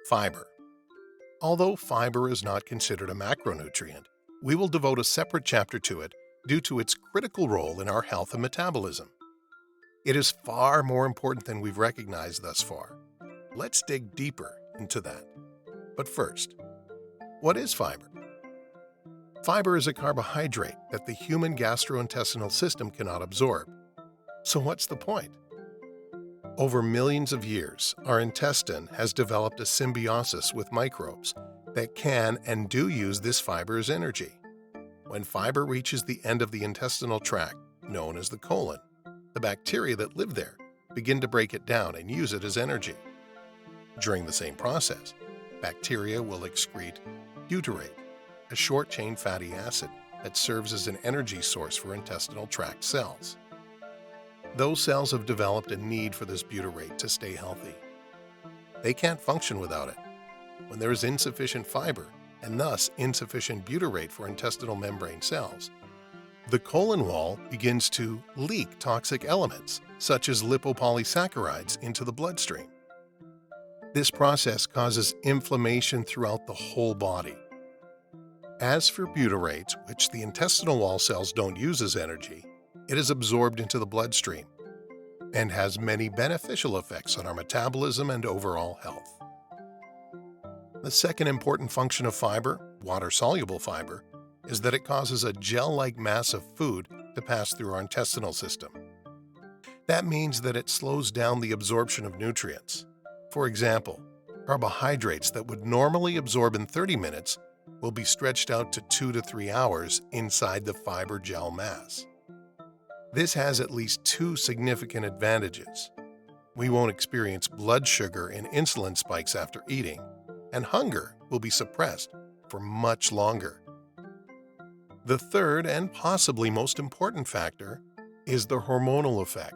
Fiber. Although fiber is not considered a macronutrient, we will devote a separate chapter to it due to its critical role in our health and metabolism. It is far more important than we've recognized thus far. Let's dig deeper into that. But first, what is fiber? Fiber is a carbohydrate that the human gastrointestinal system cannot absorb. So what's the point? Over millions of years, our intestine has developed a symbiosis with microbes that can and do use this fiber as energy. When fiber reaches the end of the intestinal tract, known as the colon, the bacteria that live there begin to break it down and use it as energy. During the same process, bacteria will excrete butyrate, a short-chain fatty acid that serves as an energy source for intestinal tract cells. Those cells have developed a need for this butyrate to stay healthy. They can't function without it. When there is insufficient fiber, and thus insufficient butyrate for intestinal membrane cells, the colon wall begins to leak toxic elements, such as lipopolysaccharides, into the bloodstream. This process causes inflammation throughout the whole body. As for butyrate, which the intestinal wall cells don't use as energy, it is absorbed into the bloodstream and has many beneficial effects on our metabolism and overall health. The second important function of fiber, water-soluble fiber, is that it causes a gel-like mass of food to pass through our intestinal system. That means that it slows down the absorption of nutrients. For example, carbohydrates that would normally absorb in 30 minutes will be stretched out to 2 to 3 hours inside the fiber gel mass. This has at least two significant advantages. We won't experience blood sugar and insulin spikes after eating, and hunger will be suppressed for much longer. The third and possibly most important factor is the hormonal effect.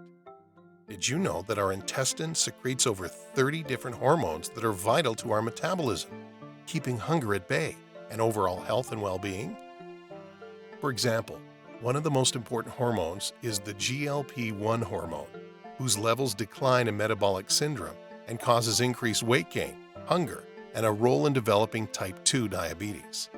Did you know that our intestine secretes over 30 different hormones that are vital to our metabolism, keeping hunger at bay and overall health and well-being? For example, one of the most important hormones is the GLP-1 hormone, whose levels decline in metabolic syndrome and causes increased weight gain, hunger, and a role in developing type 2 diabetes.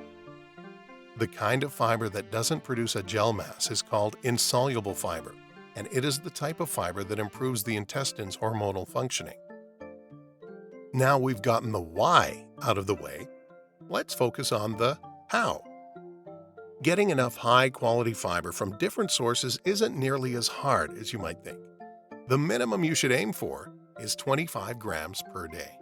The kind of fiber that doesn't produce a gel mass is called insoluble fiber, and it is the type of fiber that improves the intestine's hormonal functioning. Now we've gotten the why out of the way, let's focus on the how. Getting enough high-quality fiber from different sources isn't nearly as hard as you might think. The minimum you should aim for is 25 grams per day.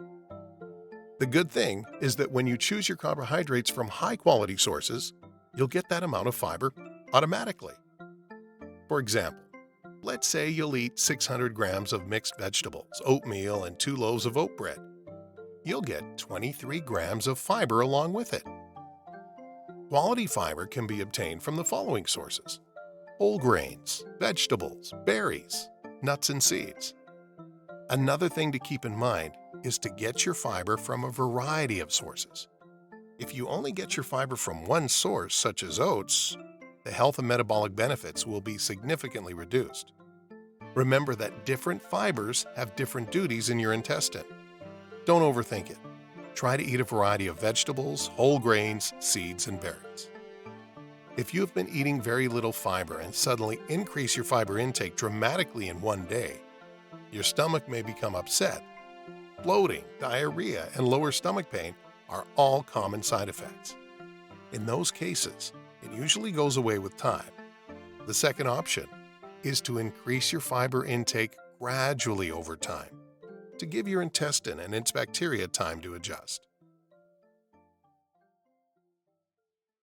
The good thing is that when you choose your carbohydrates from high-quality sources, you'll get that amount of fiber automatically. For example, let's say you'll eat 600 grams of mixed vegetables, oatmeal, and 2 loaves of oat bread. You'll get 23 grams of fiber along with it. Quality fiber can be obtained from the following sources: whole grains, vegetables, berries, nuts, and seeds. Another thing to keep in mind is to get your fiber from a variety of sources. If you only get your fiber from one source, such as oats, the health and metabolic benefits will be significantly reduced. Remember that different fibers have different duties in your intestine. Don't overthink it. Try to eat a variety of vegetables, whole grains, seeds, and berries. If you have been eating very little fiber and suddenly increase your fiber intake dramatically in one day, your stomach may become upset. Bloating, diarrhea, and lower stomach pain are all common side effects. In those cases, it usually goes away with time. The second option is to increase your fiber intake gradually over time, to give your intestine and its bacteria time to adjust.